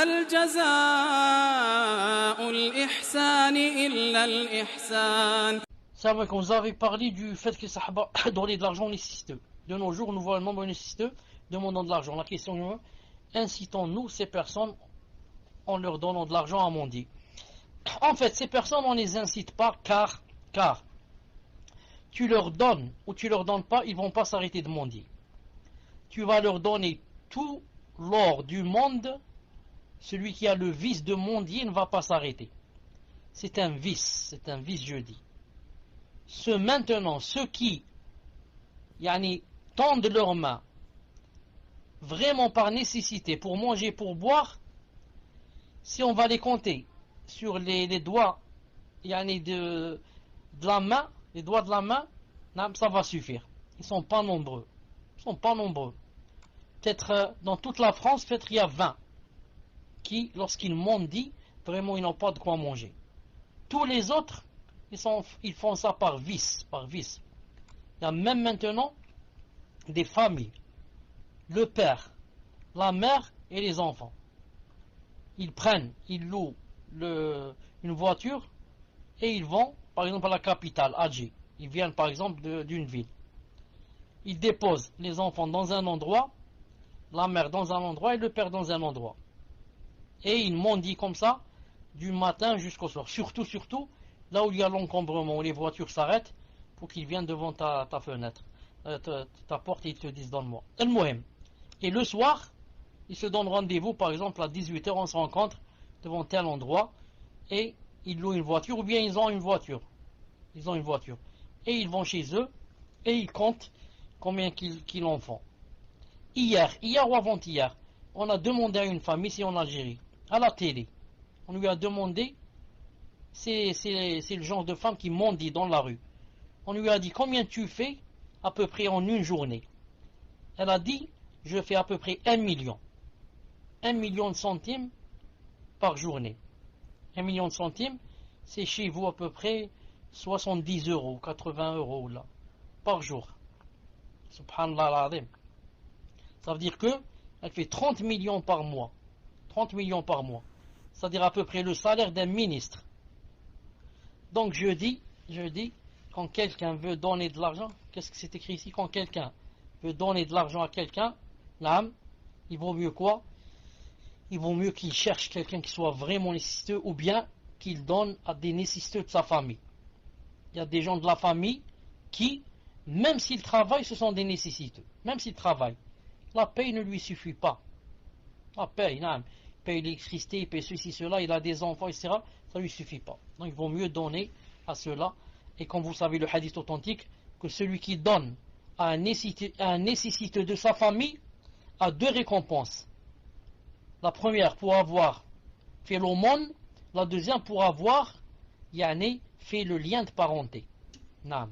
هل جزاء الإحسان إلا الإحسان. C'est vrai qu'on vous avait parlé du fait que les Sahaba donnaient de l'argent aux nécessiteux. De nos jours, nous voyons le nombre de nécessiteux demandant de l'argent. La question est, incitons-nous ces personnes en leur donnant de l'argent à mendier? En fait, ces personnes, on ne les incite pas car tu leur donnes ou tu leur donnes pas, ils ne vont pas s'arrêter de mendier. Tu vas leur donner tout l'or du monde, celui qui a le vice de mendier ne va pas s'arrêter. C'est un vice, je dis. Maintenant, ceux qui tendent leurs mains vraiment par nécessité pour manger, pour boire, si on va les compter sur les doigts de la main, les doigts de la main, ça va suffire. Ils ne sont pas nombreux. Peut-être dans toute la France, peut-être il y a 20 qui, lorsqu'ils mendient, vraiment ils n'ont pas de quoi manger. Tous les autres, ils font ça par vice. Il y a même maintenant des familles, le père, la mère et les enfants. Ils louent une voiture et ils vont, par exemple, à la capitale, Adji. Ils viennent, par exemple, d'une ville. Ils déposent les enfants dans un endroit, la mère dans un endroit et le père dans un endroit. Et ils mendient comme ça, du matin jusqu'au soir. Surtout, là où il y a l'encombrement, où les voitures s'arrêtent, pour qu'ils viennent devant ta fenêtre, ta porte, et ils te disent donne-moi. Et le soir, ils se donnent rendez-vous, par exemple à 18h, on se rencontre devant tel endroit, et ils louent une voiture, ou bien ils ont une voiture. Et ils vont chez eux, et ils comptent combien qu'ils en font. Hier ou avant-hier, on a demandé à une famille, ici en Algérie, à la télé, on lui a demandé, c'est le genre de femme qui mendie dans la rue. On lui a dit combien tu fais à peu près en une journée. Elle a dit je fais à peu près 1 million. 1 million de centimes par journée. 1 million de centimes, c'est chez vous à peu près 70 euros, 80 euros là, par jour. Subhanallah al-Azim. Ça veut dire que elle fait 30 millions par mois. 30 millions par mois. C'est-à-dire à peu près le salaire d'un ministre. Donc je dis, quand quelqu'un veut donner de l'argent, qu'est-ce que c'est écrit ici? Quand quelqu'un veut donner de l'argent à quelqu'un, l'âme, il vaut mieux quoi? Il vaut mieux qu'il cherche quelqu'un qui soit vraiment nécessiteux, ou bien qu'il donne à des nécessiteux de sa famille. Il y a des gens de la famille qui, même s'ils travaillent, ce sont des nécessiteux. Même s'ils travaillent, la paye ne lui suffit pas. La paye, il paye l'électricité, il paye ceci, cela, il a des enfants, etc. Ça ne lui suffit pas. Donc il vaut mieux donner à cela. Et comme vous savez le hadith authentique, que celui qui donne à un nécessiteux de sa famille a 2 récompenses. La première pour avoir fait l'aumône, la deuxième pour avoir fait le lien de parenté. Naam.